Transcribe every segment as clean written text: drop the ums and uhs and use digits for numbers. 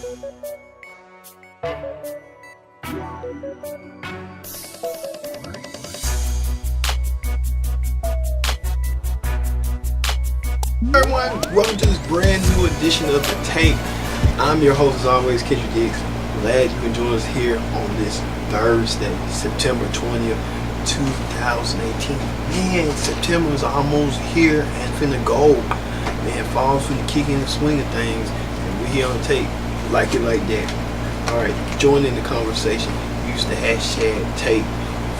Everyone, welcome to this brand new edition of The Tape. I'm your host as always, Kendrick Diggs. Glad you can join us here on this Thursday, September 20th, 2018. Man, September is almost here and finna go. Man, fall's finna kick in the swing of things, and we here on The Tape. Like it like that. Alright, join in the conversation. Use the hashtag Tape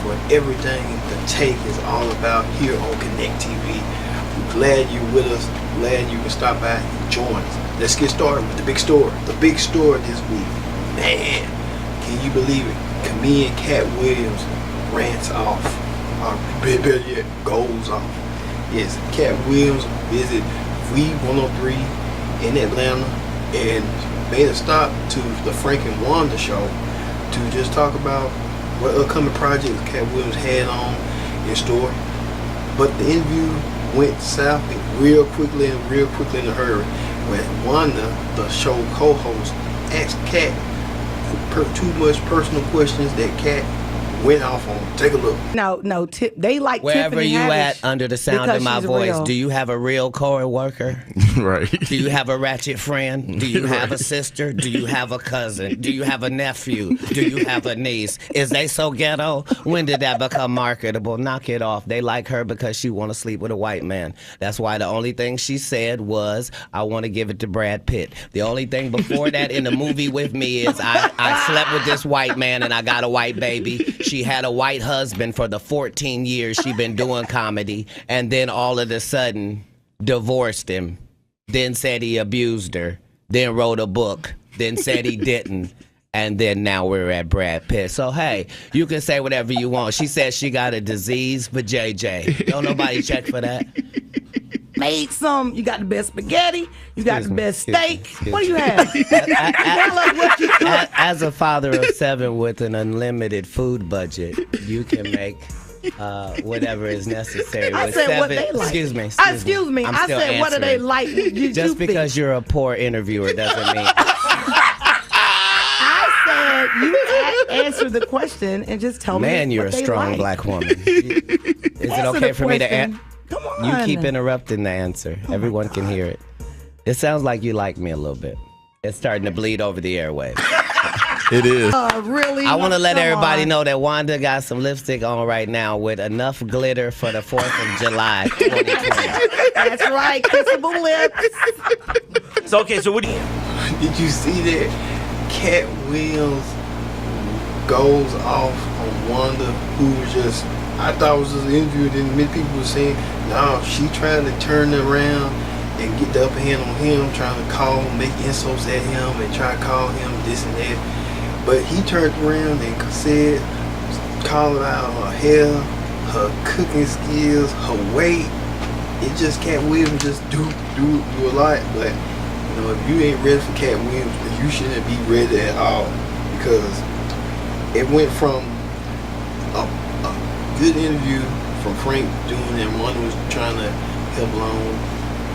for everything The Tape is all about here on Connect TV. We're glad you're with us. Glad you can stop by and join us. Let's get started with the big story. The big story this week. Man, can you believe it? Comedian Katt Williams rants off. Or better yet, goes off. Yes, Katt Williams visit FLOTUS 103 in Atlanta and made a stop to the Frank and Wanda show to just talk about what upcoming projects Katt Williams had on in store. But the interview went south real quickly in a hurry when Wanda, the show co-host, asked Katt too much personal questions that Katt went off on. Take a look. No, they like wherever Tiffany you Haddish at under the sound of my voice. real. Do you have a real co-worker? Right. Do you have a ratchet friend? Do you have a sister? Do you have a cousin? Do you have a nephew? Do you have a niece? Is they so ghetto? When did that become marketable? Knock it off. They like her because she want to sleep with a white man. That's why the only thing she said was, I want to give it to Brad Pitt. The only thing before that in the movie with me is I slept with this white man and I got a white baby. She had a white husband for the 14 years she been doing comedy, and then all of a sudden divorced him, then said he abused her, then wrote a book, then said he didn't, and then now we're at Brad Pitt. So hey, you can say whatever you want. She said she got a disease for JJ. Don't nobody check for that. Made some. You got the best spaghetti. You got the best steak. What do you have? As a father of 7 with an unlimited food budget, you can make whatever is necessary. I with said 7, what they like. Excuse me. I'm I still said what do they answering. like? Just because you're a poor interviewer doesn't mean. I said you answer the question and just tell me. Man, you're a what they strong like. black woman. Is it Answer okay the for me to question. answer? Come on. You keep interrupting the answer. Everyone can hear it. It sounds like you like me a little bit. It's starting to bleed over the airwaves. It is. Really? I want to let Come everybody on. know that Wanda got some lipstick on right now with enough glitter for the 4th of July 2020. That's right. Kissable lips. So okay, so what do you? Did you see that Katt Williams goes off on Wanda, who was just, I thought it was just an interview, then many people were saying, no, she trying to turn it around and get the upper hand on him, trying to call, make insults at him and try to call him this and that. But he turned around and said, calling out her hair, her cooking skills, her weight. It just Katt Williams just do a lot. But you know, if you ain't ready for Katt Williams, then you shouldn't be ready at all, because it went from a good interview from Frank doing and one was trying to help along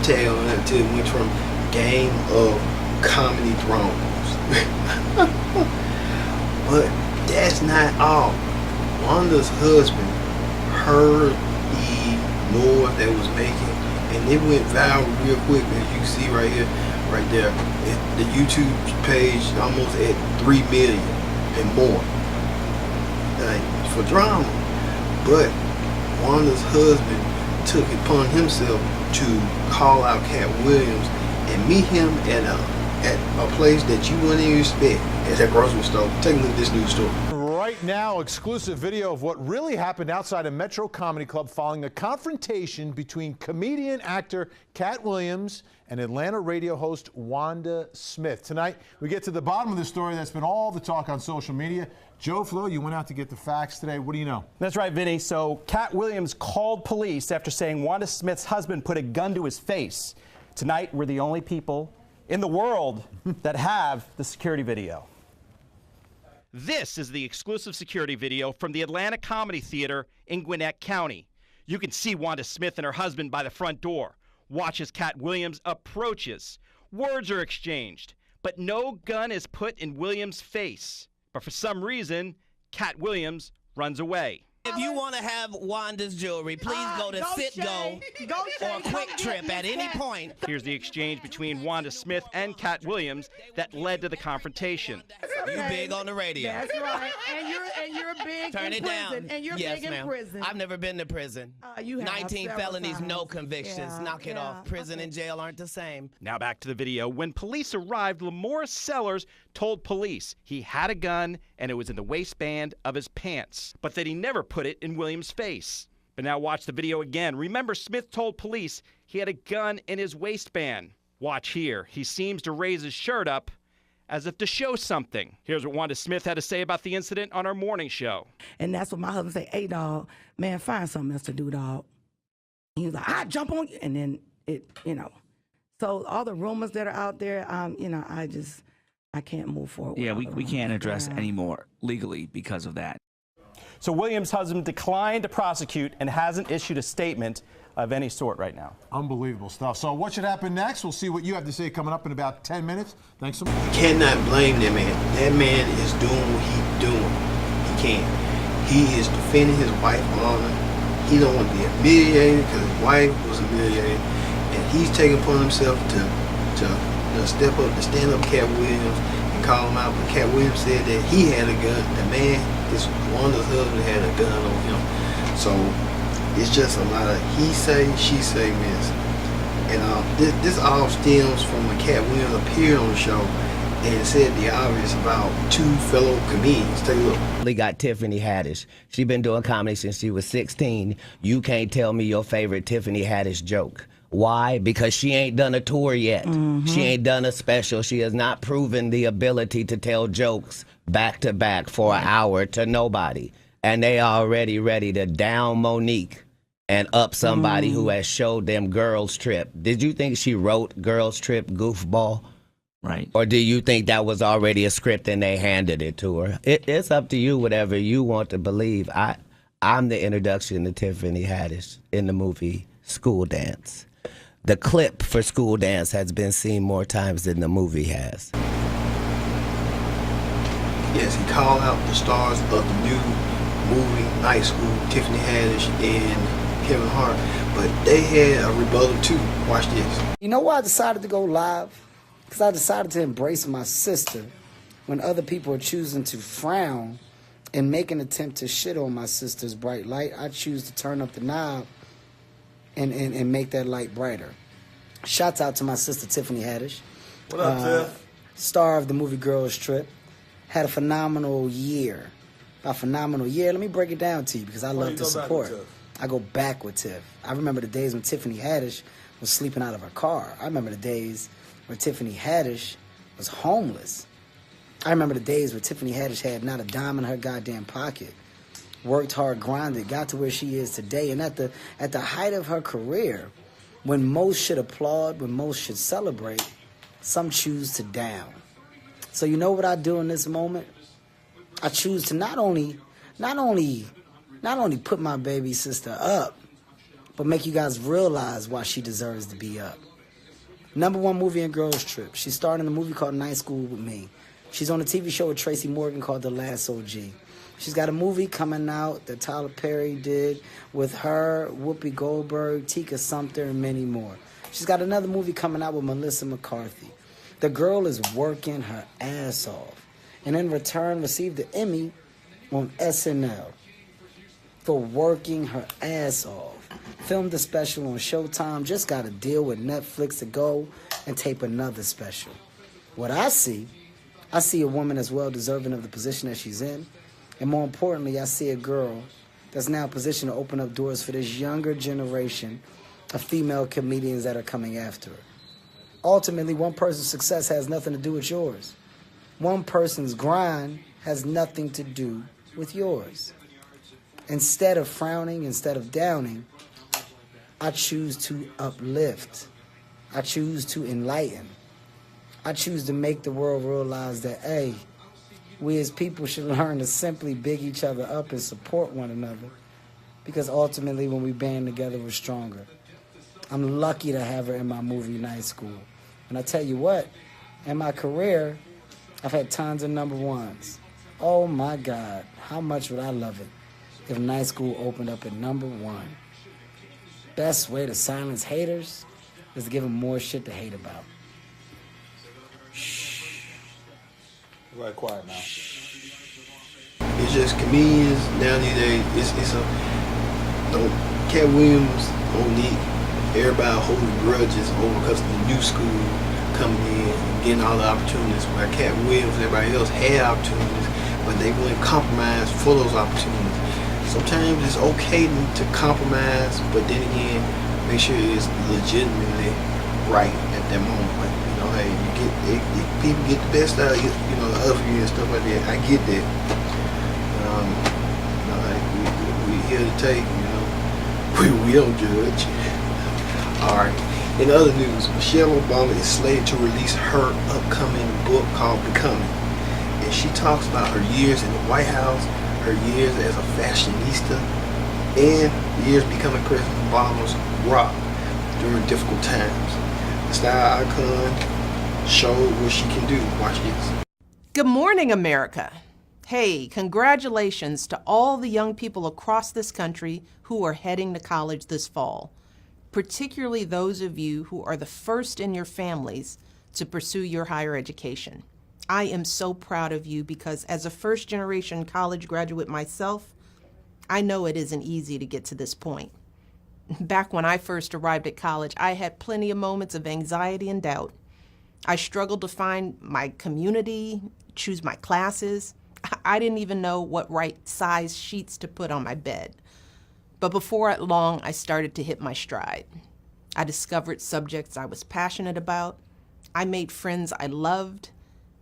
tell until it went from Game of Comedy Thrones. But that's not all. Wanda's husband heard the noise that was making, and it went viral real quick, as you see right here, right there. The YouTube page almost at 3 million and more. For drama. But Wanda's husband took it upon himself to call out Katt Williams and meet him at a place that you wouldn't even expect, at that grocery store. Take a look at this news story. Right now, exclusive video of what really happened outside a Metro Comedy Club following a confrontation between comedian actor Katt Williams and Atlanta radio host Wanda Smith. Tonight, we get to the bottom of the story that's been all the talk on social media. Joe Flo, you went out to get the facts today. What do you know? That's right, Vinny. So Katt Williams called police after saying Wanda Smith's husband put a gun to his face. Tonight, we're the only people in the world that have the security video. This is the exclusive security video from the Atlanta Comedy Theater in Gwinnett County. You can see Wanda Smith and her husband by the front door. Watch as Katt Williams approaches. Words are exchanged, but no gun is put in Williams' face. But for some reason, Katt Williams runs away. If you want to have Wanda's jewelry, please go to Citgo or Quick Trip at any point. Here's the exchange between Wanda Smith and Katt Williams that led to the confrontation. You big on the radio. That's right. And you're big Turn in it prison. down. And you're yes, big in ma'am. prison. I've never been to prison. You have 19 several felonies, times. no convictions. Yeah, Knock it yeah. off. Prison and jail aren't the same. Now back to the video. When police arrived, Lamora Sellers told police he had a gun and it was in the waistband of his pants, but that he never put it in Williams' face. But now watch the video again. Remember, Smith told police he had a gun in his waistband. Watch here. He seems to raise his shirt up as if to show something. Here's what Wanda Smith had to say about the incident on our morning show. And that's what my husband say, hey, dog, man, find something else to do, dog. He was like, I jump on you. And then it, So all the rumors that are out there, I can't move forward. Yeah, we can't address anymore legally because of that. So Williams' husband declined to prosecute and hasn't issued a statement of any sort right now. Unbelievable stuff. So what should happen next? We'll see what you have to say coming up in about 10 minutes. Thanks so much. You cannot blame that man. That man is doing what he's doing. He can't. He is defending his wife's honor. He don't want to be humiliated because his wife was humiliated. And he's taking upon himself to step up, to stand up Katt Williams and call him out. But Katt Williams said that he had a gun. The man, his Wanda's husband, had a gun on him. So it's just a lot of he say, she say mess. And this all stems from when Katt Williams appeared on the show and said the obvious about two fellow comedians. Take a look. We got Tiffany Haddish. She been doing comedy since she was 16. You can't tell me your favorite Tiffany Haddish joke. Why? Because she ain't done a tour yet. She ain't done a special. She has not proven the ability to tell jokes back to back for an hour to nobody. And they already ready to down Monique and up somebody who has showed them Girls Trip. Did you think she wrote Girls Trip, goofball? Right. Or do you think that was already a script and they handed it to her? It's up to you, whatever you want to believe. I'm the introduction to Tiffany Haddish in the movie School Dance. The clip for School Dance has been seen more times than the movie has. Yes, he called out the stars of the new movie Night School, Tiffany Haddish and Kevin Hart, but they had a rebuttal too. Watch this. You know why I decided to go live? Because I decided to embrace my sister when other people are choosing to frown and make an attempt to shit on my sister's bright light. I choose to turn up the knob and make that light brighter. Shouts out to my sister Tiffany Haddish. What up, Tiff? Star of the movie Girls Trip. Had a phenomenal year. A phenomenal year. Let me break it down to you because I love to support. I go back with Tiff. I remember the days when Tiffany Haddish was sleeping out of her car. I remember the days where Tiffany Haddish was homeless. I remember the days where Tiffany Haddish had not a dime in her goddamn pocket. Worked hard, grinded, got to where she is today. And at the height of her career, when most should applaud, when most should celebrate, some choose to down. So you know what I do in this moment? I choose to not only put my baby sister up, but make you guys realize why she deserves to be up. #1 movie in Girls Trip. She's starring in a movie called Night School with me. She's on a TV show with Tracy Morgan called The Last OG. She's got a movie coming out that Tyler Perry did with her, Whoopi Goldberg, Tika Sumpter, and many more. She's got another movie coming out with Melissa McCarthy. The girl is working her ass off, and in return received the Emmy on SNL for working her ass off. Filmed a special on Showtime, just got a deal with Netflix to go and tape another special. What I see a woman that's well deserving of the position that she's in, and more importantly, I see a girl that's now positioned to open up doors for this younger generation of female comedians that are coming after her. Ultimately, one person's success has nothing to do with yours. One person's grind has nothing to do with yours. Instead of frowning, instead of downing, I choose to uplift. I choose to enlighten. I choose to make the world realize that, hey, we as people should learn to simply big each other up and support one another, because ultimately when we band together, we're stronger. I'm lucky to have her in my movie Night School. And I tell you what, In my career, I've had tons of number ones. Oh my God, how much would I love it if night school opened up at number one? Best way to silence haters is to give them more shit to hate about. Shh. Right, quiet now. It's just comedians down these days. It's a Katt Williams, Monique, everybody holding grudges over because of the new school coming in and getting all the opportunities. While Katt Williams and everybody else had opportunities, but they wouldn't compromise for those opportunities. Sometimes it's okay to compromise, but then again, make sure it's legitimately right at that moment. Like, you know, hey, people get the best out of you, you know, of you and stuff like that. I get that. You know, like we here to take, you know, we don't judge. All right. In other news, Michelle Obama is slated to release her upcoming book called Becoming. And she talks about her years in the White House, her years as a fashionista, and years becoming President Obama's rock during difficult times. The style icon showed what she can do. Watch this. Good morning, America. Hey, congratulations to all the young people across this country who are heading to college this fall, particularly those of you who are the first in your families to pursue your higher education. I am so proud of you because as a first-generation college graduate myself, I know it isn't easy to get to this point. Back when I first arrived at college, I had plenty of moments of anxiety and doubt. I struggled to find my community, choose my classes. I didn't even know what right size sheets to put on my bed. But before long, I started to hit my stride. I discovered subjects I was passionate about. I made friends I loved,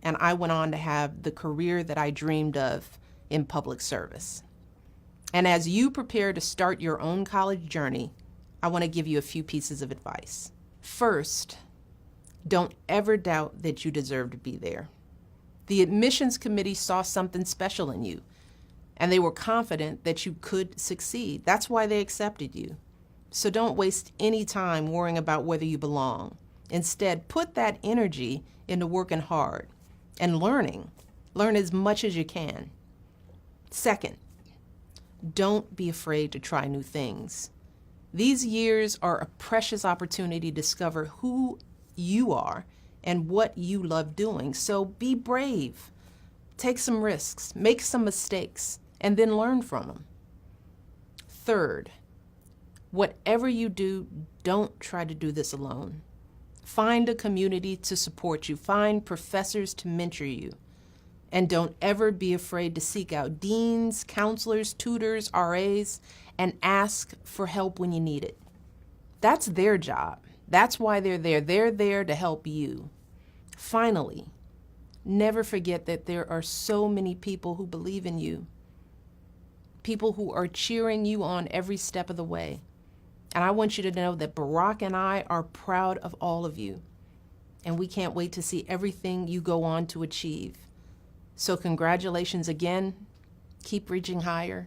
and I went on to have the career that I dreamed of in public service. And as you prepare to start your own college journey, I want to give you a few pieces of advice. First, don't ever doubt that you deserve to be there. The admissions committee saw something special in you, and they were confident that you could succeed. That's why they accepted you. So don't waste any time worrying about whether you belong. Instead, put that energy into working hard and learning. Learn as much as you can. Second, don't be afraid to try new things. These years are a precious opportunity to discover who you are and what you love doing. So be brave. Take some risks, make some mistakes, and then learn from them. Third, whatever you do, don't try to do this alone. Find a community to support you. Find professors to mentor you. And don't ever be afraid to seek out deans, counselors, tutors, RAs, and ask for help when you need it. That's their job. That's why they're there. They're there to help you. Finally, never forget that there are so many people who believe in you. People who are cheering you on every step of the way. And I want you to know that Barack and I are proud of all of you. And we can't wait to see everything you go on to achieve. So congratulations again, keep reaching higher,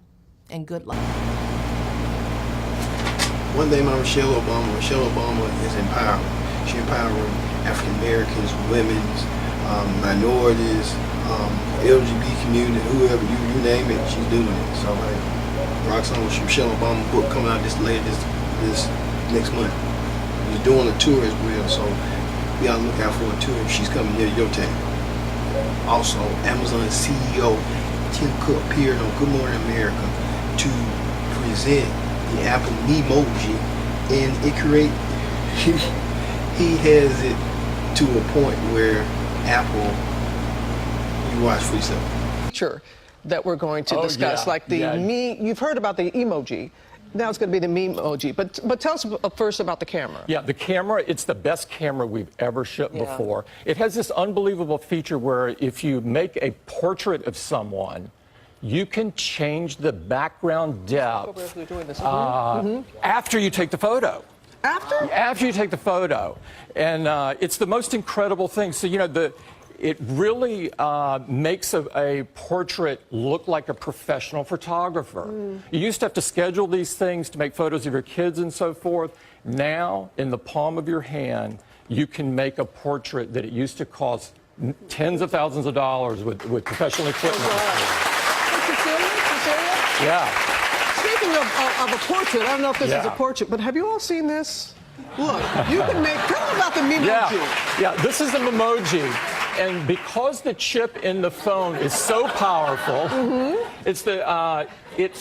and good luck. One thing about Michelle Obama is empowering. She's empowering African Americans, women, minorities, LGBT community, whoever, you name it, she's doing it. So like, Rock's on Michelle Obama book coming out this next month. She's doing a tour as well, so be on the lookout for a tour if she's coming near your town. Also, Amazon CEO Tim Cook appeared on Good Morning America to present the Apple Memoji, and it he has it to a point where Apple, you watch for yourself. That we're going to discuss, like the meme. You've heard about the emoji. Now it's going to be the memoji. But tell us first about the camera. Yeah, the camera, it's the best camera we've ever shipped before. It has this unbelievable feature where if you make a portrait of someone, you can change the background depth after you take the photo. After you take the photo. And it's the most incredible thing. So, you know, it really makes a portrait look like a professional photographer. You used to have to schedule these things to make photos of your kids and so forth. Now, in the palm of your hand, you can make a portrait that it used to cost tens of thousands of dollars with professional equipment. You serious? Yeah. Speaking of a portrait, I don't know if this is a portrait, but have you all seen this? Look, you can make, tell me about the memoji. Yeah, this is a memoji. And because the chip in the phone is so powerful, it's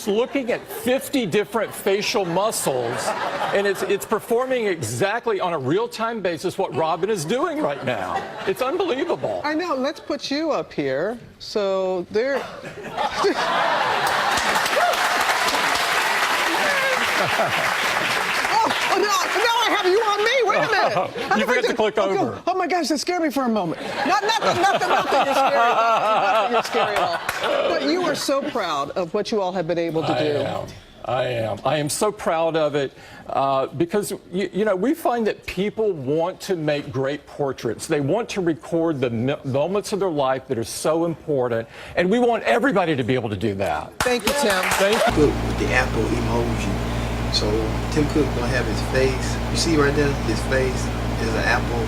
looking at 50 different facial muscles, and it's performing exactly on a real-time basis what Robin is doing right now. It's unbelievable. I know. Let's put you up here. So there. Oh, no, I have you on me. Wait a minute. You forgot to click over. Oh, my gosh, that scared me for a moment. Not that you're scary. Not that you're scary at all. But you are so proud of what you all have been able to do. I am. I am so proud of it because, you know, we find that people want to make great portraits. They want to record the moments of their life that are so important, and we want everybody to be able to do that. Thank you, Tim. Thank you. With the Apple emoji. So Tim Cook gonna have his face. You see right there, his face is an Apple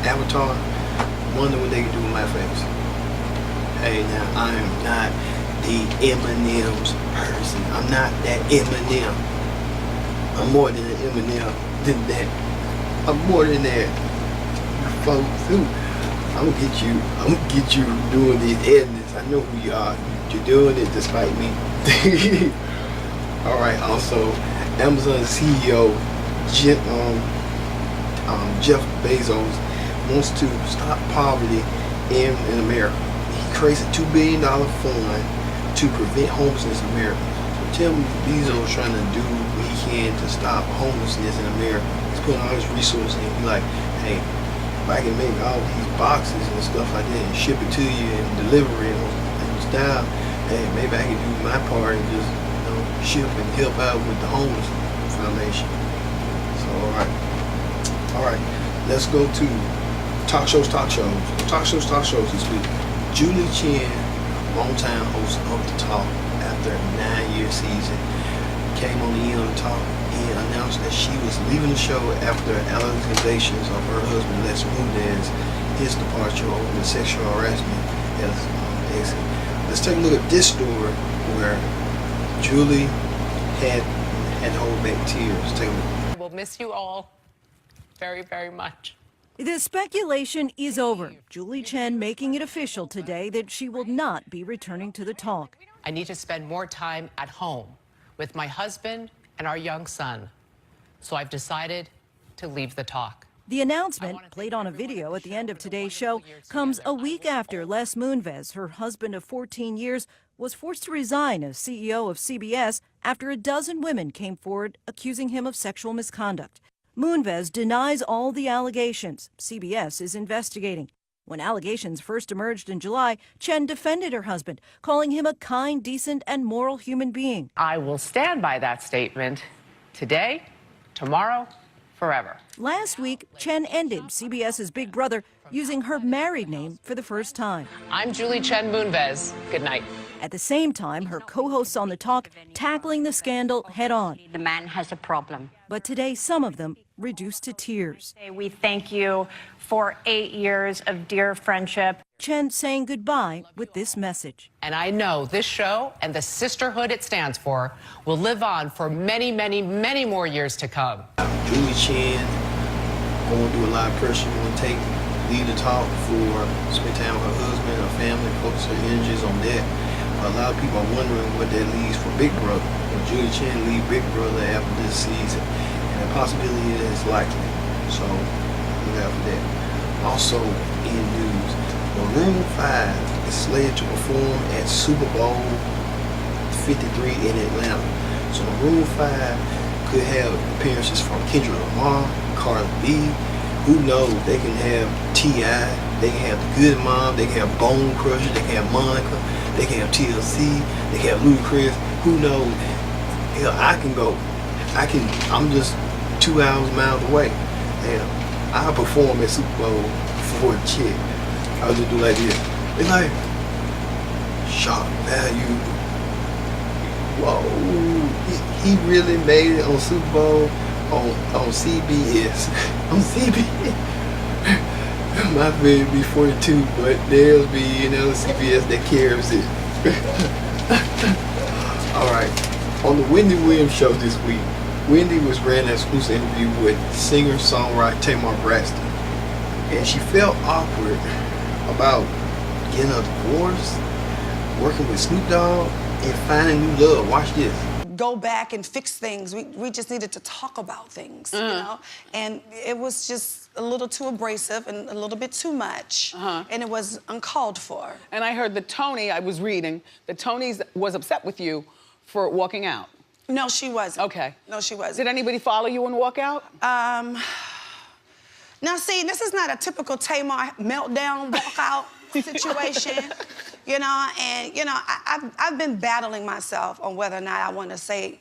avatar. Wonder what they can do with my face. Hey, now I am not the M&M's person. I'm not that M&M. I'm more than an M&M than that. I'm more than that. Folks, I'm gonna get you doing these edits. I know who you are. You're doing it despite me. All right. Also, Amazon CEO Jeff Bezos wants to stop poverty in America. He creates a $2 billion fund to prevent homelessness in America. So Tim Bezos trying to do what he can to stop homelessness in America. He's putting all his resources in. He's like, hey, if I can make all these boxes and stuff like that and ship it to you and deliver it in style, hey, maybe I can do my part and just ship and help out with the homeless foundation. So all right, let's go to talk shows this week. Julie Chen, longtime host of The Talk, after a 9-year season, came on the end of The Talk and announced that she was leaving the show after allegations of her husband Les Moonves, his departure over the sexual harassment as exit. Let's take a look at this story where Julie had to hold back tears. Take a look. We'll miss you all very, very much. The speculation is over. Julie Chen making it official today that she will not be returning to The Talk. I need to spend more time at home with my husband and our young son. So I've decided to leave The Talk. The announcement, played on a video at the end of today's show, comes a week after Les Moonves, her husband of 14 years, was forced to resign as CEO of CBS after a dozen women came forward accusing him of sexual misconduct. Moonves denies all the allegations. CBS is investigating. When allegations first emerged in July, Chen defended her husband, calling him a kind, decent, and moral human being. I will stand by that statement today, tomorrow, forever. Last week, Chen ended CBS's Big Brother using her married name for the first time. I'm Julie Chen Moonves. Good night. At the same time, her co-hosts on The Talk tackling the scandal head on. The man has a problem. But today, some of them reduced to tears. We thank you for 8 years of dear friendship. Chen saying goodbye with this message. And I know this show and the sisterhood it stands for will live on for many, many, many more years to come. Julie Chen going through a lot of pressure to lead The Talk for spend time with her husband, her family, focus her energies on that. A lot of people are wondering what that leaves for Big Brother. Will Julie Chen leave Big Brother after this season? And the possibility is likely. So look out for that. Also in news, Maroon 5 is slated to perform at Super Bowl 53 in Atlanta. So Maroon 5 could have appearances from Kendrick Lamar, Cardi B. Who knows? They can have T.I., they can have The Good Mom, they can have Bone Crusher, they can have Monica, they can have TLC, they can have Ludacris. Who knows? Hell, I can go. I'm just 2 miles away. And I perform at Super Bowl for a chick. I'll just do like this. It's like, shock value. Whoa, he really made it on Super Bowl on CBS. On CBS. My favorite be 42, but there'll be CBS that carries it. All right. On the Wendy Williams show this week, Wendy was ran an exclusive interview with singer-songwriter Tamar Braxton, and she felt awkward about getting a divorce, working with Snoop Dogg, and finding new love. Watch this. Go back and fix things. We just needed to talk about things, you know? And it was just a little too abrasive and a little bit too much. And it was uncalled for. And I heard that Tony, I was reading, that Tony was upset with you for walking out. No, she wasn't. Okay. No, she wasn't. Did anybody follow you and walk out? Now see, this is not a typical Tamar meltdown walkout situation. You know, and, you know, I've been battling myself on whether or not I want to say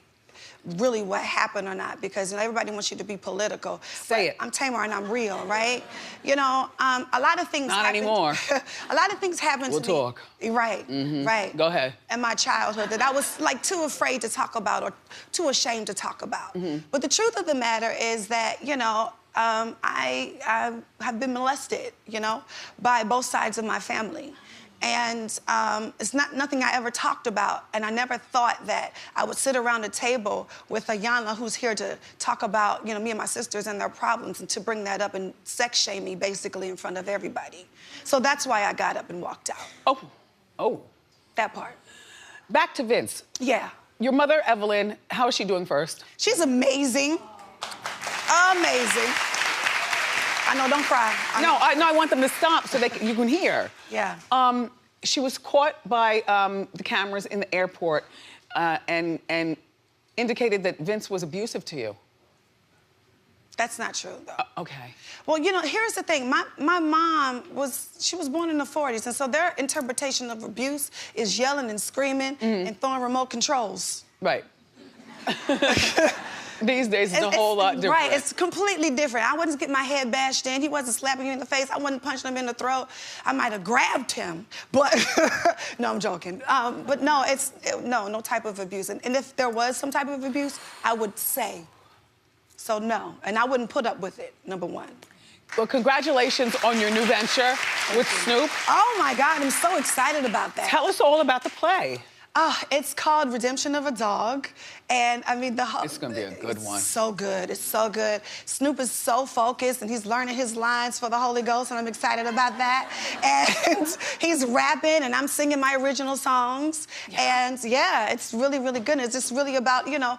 really what happened or not, because, you know, everybody wants you to be political. Say it. I'm Tamar and I'm real, right? You know, a lot of things Not happened. anymore. A lot of things happened to me. We'll talk. Right, right. Go ahead. In my childhood that I was, like, too afraid to talk about or too ashamed to talk about. But the truth of the matter is that, you know, I have been molested, you know, by both sides of my family. And it's nothing I ever talked about. And I never thought that I would sit around a table with Ayanna, who's here to talk about, you know, me and my sisters and their problems, and to bring that up and sex shame me basically in front of everybody. So that's why I got up and walked out. Oh. That part. Back to Vince. Yeah. Your mother, Evelyn, how is she doing first? She's amazing. Amazing. I know, don't cry. I want them to stop so you can hear. Yeah. She was caught by the cameras in the airport and indicated that Vince was abusive to you. That's not true, though. Okay. Well, you know, here's the thing. My mom she was born in the 40s, and so their interpretation of abuse is yelling and screaming and throwing remote controls. Right. These days, it's a whole lot different. Right, it's completely different. I wasn't getting my head bashed in. He wasn't slapping you in the face. I wasn't punching him in the throat. I might have grabbed him, but no, I'm joking. But no, no type of abuse. And if there was some type of abuse, I would say. So no, and I wouldn't put up with it, number one. Well, congratulations on your new venture with Snoop. Oh my God, I'm so excited about that. Tell us all about the play. It's called Redemption of a Dog, and I mean It's gonna be a good one. So good, it's so good. Snoop is so focused, and he's learning his lines for the Holy Ghost, and I'm excited about that. And he's rapping, and I'm singing my original songs, and yeah, it's really, really good. It's just really about, you know,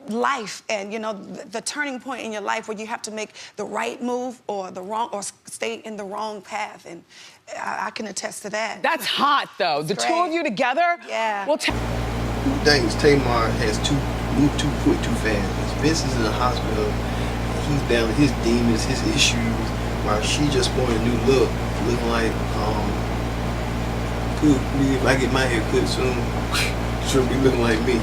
life and, you know, the turning point in your life where you have to make the right move or the wrong, or stay in the wrong path, and I can attest to that. That's hot, though. The two of you together? Yeah. Well, Things Tamar has moved too quick, too fast. Vince is in the hospital. He's battling his demons, his issues, while she just bought a new look, looking like, if I get my hair cut soon, she'll be looking like me.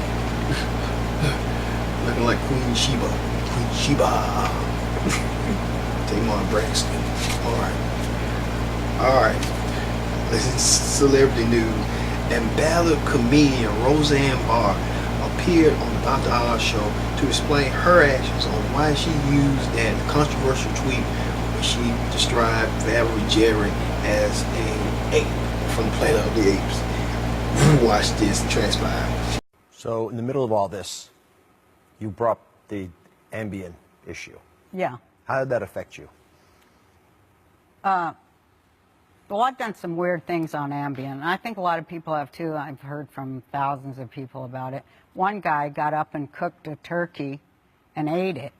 Looking like Queen Sheba. Queen Sheba. Tamar Braxton. All right. This is celebrity news. And ballad comedian Roseanne Barr appeared on the Dr. Oz show to explain her actions on why she used that controversial tweet when she described Valerie Jerry as an ape from the Planet of the Apes. Watch this transpire. So in the middle of all this, you brought the Ambien issue. Yeah. How did that affect you? Well, I've done some weird things on Ambien. I think a lot of people have too. I've heard from thousands of people about it. One guy got up and cooked a turkey and ate it.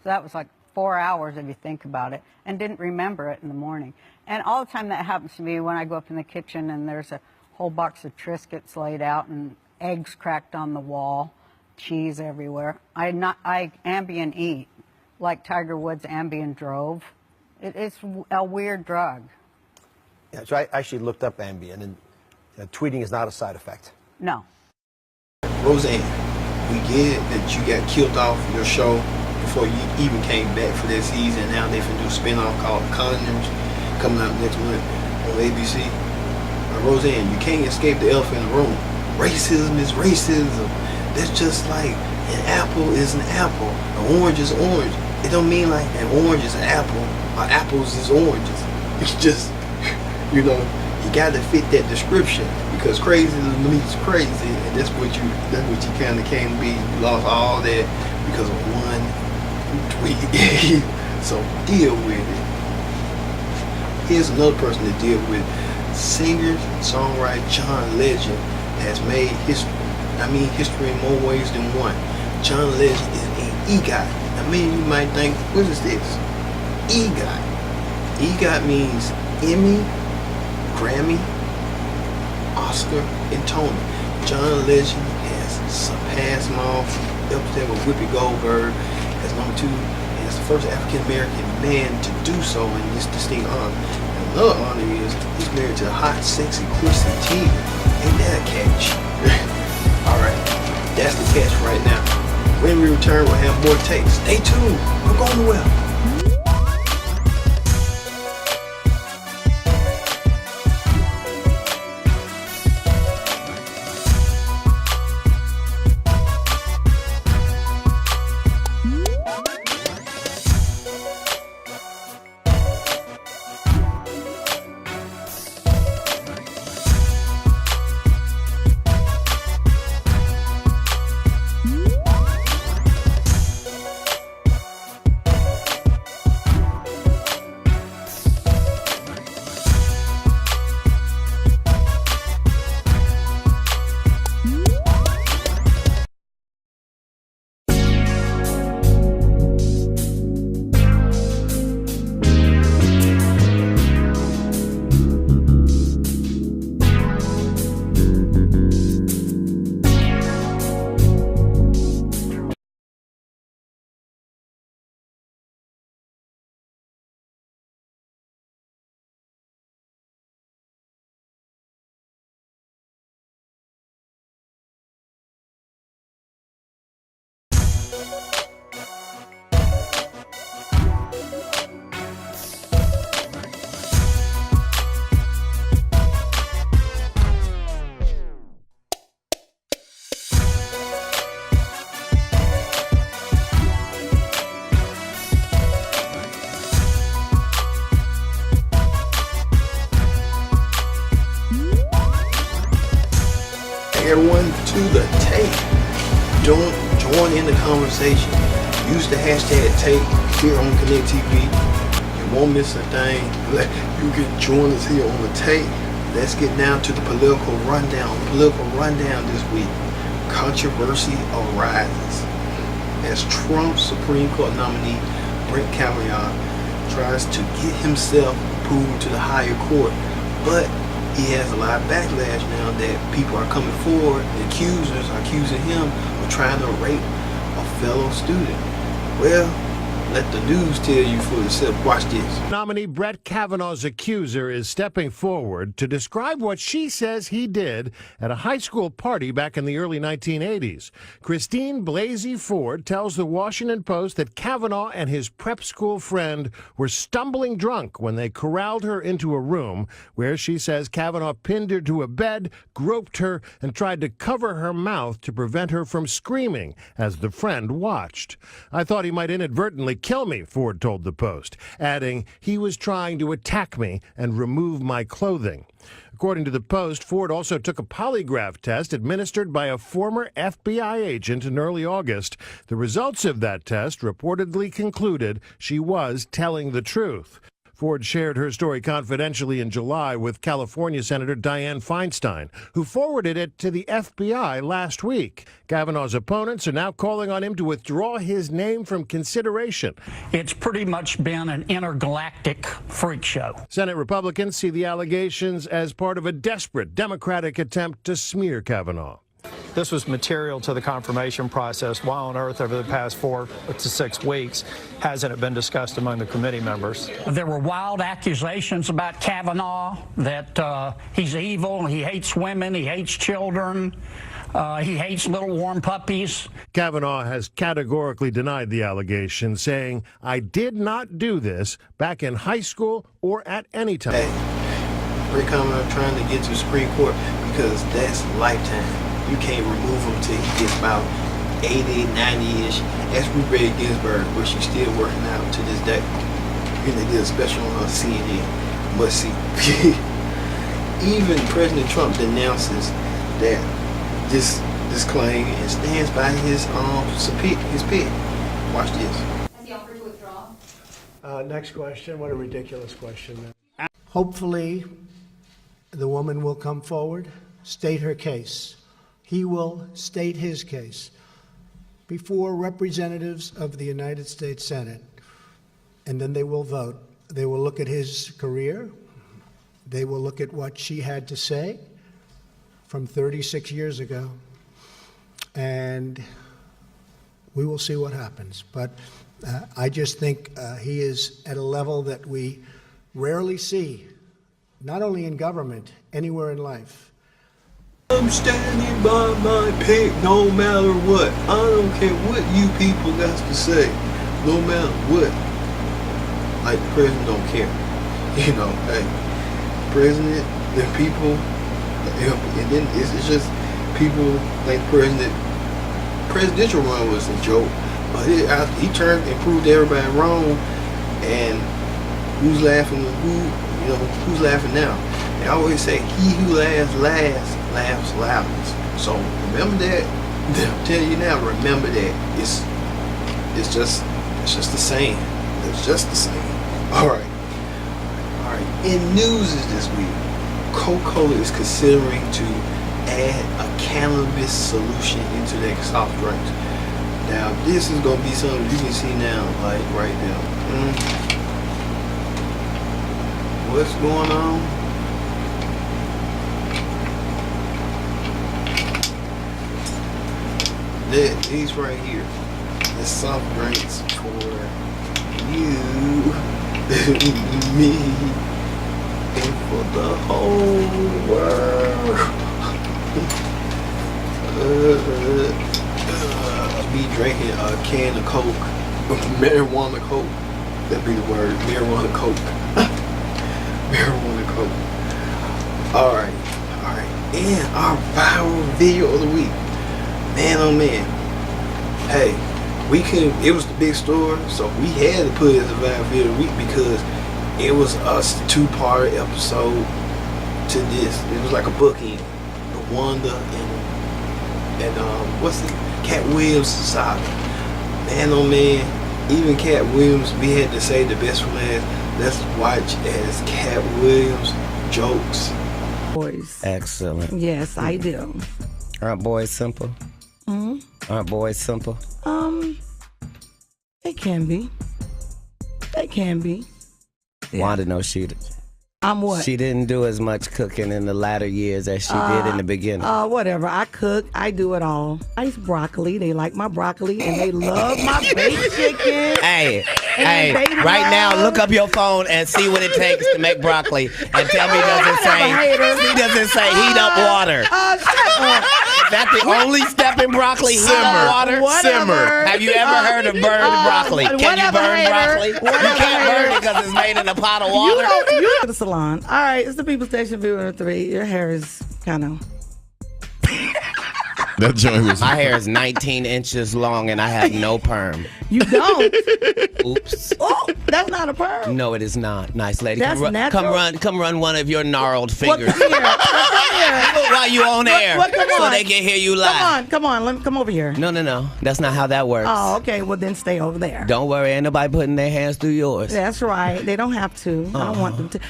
So that was like 4 hours if you think about it, and didn't remember it in the morning. And all the time that happens to me when I go up in the kitchen and there's a whole box of Triscuits laid out and eggs cracked on the wall, cheese everywhere. I Ambien eat, like Tiger Woods Ambien drove. It's a weird drug. Yeah, so I actually looked up Ambien, and tweeting is not a side effect. No. Roseanne, we get that you got killed off your show before you even came back for that season. Now they finna do a spinoff called Condoms coming out next month on ABC. Roseanne, you can't escape the elephant in the room. Racism is racism. That's just like An apple is an apple. An orange is orange. It don't mean like an orange is an apple or apples is oranges. It's just, you know, you got to fit that description because crazy means crazy, and that's what you kind of came to be. You lost all that because of one tweet. So deal with it. Here's another person to deal with. Singer, songwriter John Legend has made history. I mean history in more ways than one. John Legend is an EGOT. I mean, you might think, what is this? EGOT. EGOT means Emmy, Grammy, Oscar, and Tony. John Legend has surpassed them all, up there with Whoopi Goldberg as number 2, and is the first African-American man to do so in this distinct honor. And another honor is he's married to a hot, sexy Chrissy Teigen. Ain't that a catch? Alright, that's the catch right now. When we return, we'll have more takes. Stay tuned. We're going well. Everyone to the tape. Don't join in the conversation. Use the hashtag tape here on Connect TV. You won't miss a thing. You can join us here on the tape. Let's get down to the political rundown. Political rundown this week. Controversy arises as Trump's Supreme Court nominee Brett Kavanaugh tries to get himself pulled to the higher court, but he has a lot of backlash now that people are coming forward. The accusers are accusing him of trying to rape a fellow student. Well, let the news tell you for yourself. Watch this. Nominee Brett Kavanaugh's accuser is stepping forward to describe what she says he did at a high school party back in the early 1980s. Christine Blasey Ford tells the Washington Post that Kavanaugh and his prep school friend were stumbling drunk when they corralled her into a room where she says Kavanaugh pinned her to a bed, groped her, and tried to cover her mouth to prevent her from screaming as the friend watched. "I thought he might inadvertently kill me," Ford told the Post, adding, "He was trying to attack me and remove my clothing." According to the Post, Ford also took a polygraph test administered by a former FBI agent in early August. The results of that test reportedly concluded she was telling the truth. Ford shared her story confidentially in July with California Senator Dianne Feinstein, who forwarded it to the FBI last week. Kavanaugh's opponents are now calling on him to withdraw his name from consideration. It's pretty much been an intergalactic freak show. Senate Republicans see the allegations as part of a desperate Democratic attempt to smear Kavanaugh. This was material to the confirmation process. Why on earth over the past 4 to 6 weeks hasn't it been discussed among the committee members? There were wild accusations about Kavanaugh, that he's evil, he hates women, he hates children, he hates little warm puppies. Kavanaugh has categorically denied the allegation, saying, "I did not do this back in high school or at any time." Hey, Brett Kavanaugh trying to get to the Supreme Court because that's lifetime. You can't remove him till he gets about 80, 90-ish. That's Ruth Bader Ginsburg, where she's still working out to this day. And they did a special on CNN. Must see. Even President Trump denounces that this claim and stands by his pick. Watch this. Has he offered to withdraw? Next question. What a ridiculous question. Hopefully, the woman will come forward, state her case. He will state his case before representatives of the United States Senate, and then they will vote. They will look at his career. They will look at what she had to say from 36 years ago, and we will see what happens. But I just think he is at a level that we rarely see, not only in government, anywhere in life. I'm standing by my pick no matter what. I don't care what you people got to say, no matter what. Like, the president don't care. You know, hey, president, the people, and then it's just people like the president. Presidential run was a joke, but he turned and proved everybody wrong. And who's laughing? Who's laughing now? They always say, "He who laughs last laughs loudest." So remember that. I'm telling you now. Remember that. It's just the same. It's just the same. All right. In news this week, Coca-Cola is considering to add a cannabis solution into their soft drinks. Now, this is gonna be something you can see now, like right now. What's going on? These right here, the soft drinks for you, me, and for the whole world. Be drinking a can of Coke, marijuana Coke. That'd be the word, marijuana Coke. Marijuana Coke. All right. And our viral video of the week. Man, oh man. Hey, it was the big story, so we had to put it as a viral video of the week because it was a two-part episode to this. It was like a bookend. The Wanda and what's the Katt Williams saga. Man, oh man. Even Katt Williams, we had to say the best for last. Let's watch as Katt Williams jokes. Boys. Excellent. Yes, I do. Aren't boys simple? Hmm? Aren't boys simple? They can be. They can be. Wanda knows she. I'm what? She didn't do as much cooking in the latter years as she did in the beginning. Whatever. I cook. I do it all. I eat broccoli. They like my broccoli, and they love my baked chicken. Hey, right now, look up your phone and see what it takes to make broccoli, and tell me does it say heat up water? Shut up. Is that the only step in broccoli? Heat up water? Simmer. Have you ever heard of burned broccoli? Can you burn broccoli? You can't burn it because it's made in a pot of water. You to the salon. All right, it's the People Station Viewer 3. Your hair is kind of... That joint was... My hair is 19 inches long and I have no perm. You don't? Oops. Oh, that's not a perm. No, it is not. Nice lady. That's natural. Come run one of your gnarled fingers. Come here. While you on air. So they can hear you live. Come on. Come over here. No. That's not how that works. Oh, okay. Well, then stay over there. Don't worry. Ain't nobody putting their hands through yours. That's right. They don't have to. I don't want them to.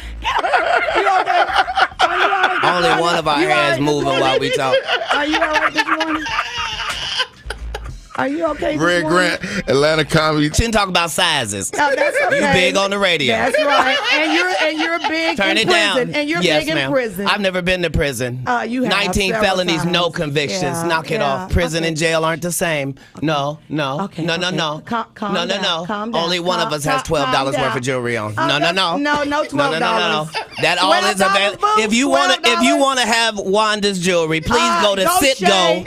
Only one of our hands moving while we talk. Are you all right this morning? Are you okay? Red Grant, Atlanta Comedy. Shouldn't talk about sizes. No, that's okay. You big on the radio. That's right. And you're big Turn in it prison. down. And you're yes, big ma'am. in prison. I've never been to prison. You have 19 felonies, times. no convictions. Yeah, Knock it off. Prison and jail aren't the same. No. Okay, No. Calm No. down. Calm down. Only one of us has $12 worth of jewelry on. No. No $12. No. That all is available. If you want to have Wanda's jewelry, please go to Citgo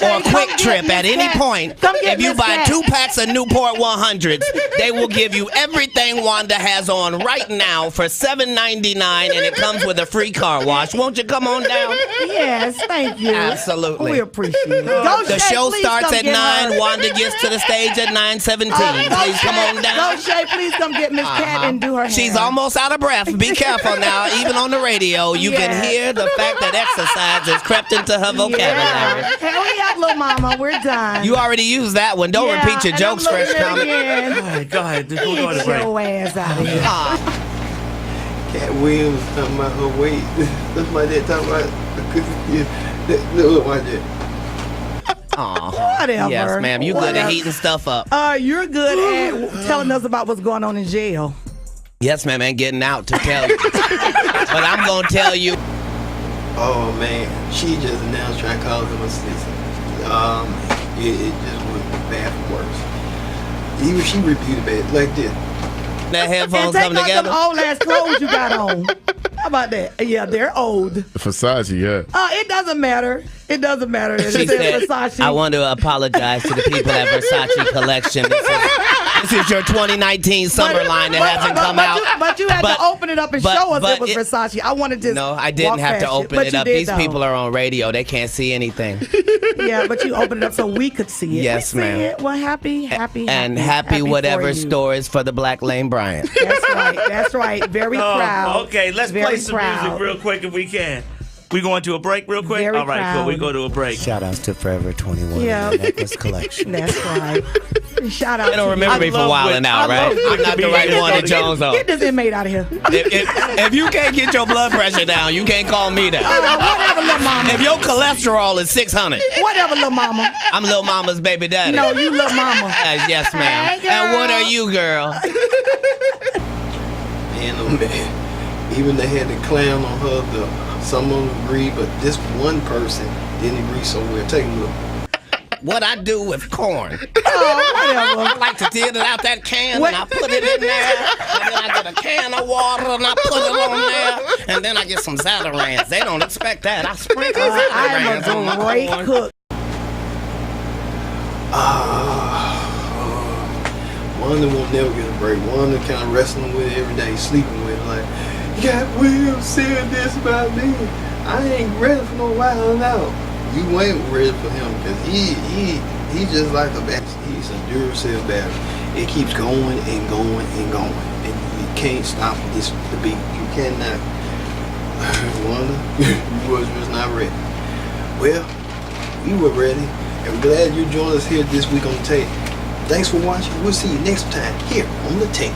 or Quick Trip at any point. point. Come get If you Miss buy Cat. 2 packs of Newport 100s, they will give you everything Wanda has on right now for $7.99, and it comes with a free car wash. Won't you come on down? Yes, thank you. Absolutely. We appreciate it. Go, The Shay, show please starts come at get 9. her. Wanda gets to the stage at 9:17. Go, Please come Shay. on down. Go, Shay, please come get Miss Cat and do her hair. She's almost out of breath. Be careful now. Even on the radio, you can hear the fact that exercise has crept into her vocabulary. Yeah. Hurry up, little mama. We're done. You already used that one. Don't repeat your and jokes, I'm Fresh looking Comic. again. All right, go ahead. We'll go to Get break. your ass out of here. Katt Williams talking about her weight. That's my dad talking about. Look, my dad. Whatever. Yes, ma'am. You good at heating stuff up. You're good at telling us about what's going on in jail. Yes, ma'am. And getting out to tell you. But I'm going to tell you. Oh, man. She just announced trying to call him a sister. It just went bad for worse. Even she repeated bad like this. That headphones and come take off together. them old ass clothes you got on. How about that? Yeah, they're old. Versace, yeah. It doesn't matter. It doesn't matter. It She says said, Versace. I want to apologize to the people at Versace Collection. This is your 2019 summer line that hasn't come out. But you had to open it up and show us it was Versace. I wanted to. No, I didn't have to open it up. These people are on radio. They can't see anything. Yeah, but you opened it up so we could see it. Yes, We see ma'am. it. Well, happy whatever for you. stores for the Black Lane Bryant. That's right. That's right. Very proud. Okay, let's Very play some proud. music real quick if we can. We going to a break real quick? Very All right, cool. We proud. go to a break. Shout outs to Forever 21 Yeah. Necklace Collection. That's right. Shout out. They don't to remember me you. for wilding out, right? I'm not the right one at Jones on. Get this inmate out of here. If you can't get your blood pressure down, you can't call me down. Whatever, little mama. If your cholesterol is 600, Whatever, little mama. I'm Lil Mama's baby daddy. No, you little mama. Yes, ma'am. Hey, And what girl. are you, girl? Man, oh man. Even they had to clown on her. Some of them agreed, but this one person didn't agree so well. Take a look. What I do with corn. Oh, whatever. I like to get it out that can and I put it in there. And then I get a can of water and I put it on there. And then I get some Zatarans. They don't expect that. I sprinkle Zatarans on my Great corn. cook. Wanda won't never get a break. Wanda kind of wrestling with it every day, sleeping with it. Like, Katt Williams said this about me. I ain't ready for no wild out. You ain't ready for him because he just like a battery. He's a Duracell battery. It keeps going and going and going, and you can't stop this the beat. You cannot. Wanda, you was just not ready. Well, we were ready, and we're glad you joined us here this week on the tape. Thanks for watching. We'll see you next time here on the tape.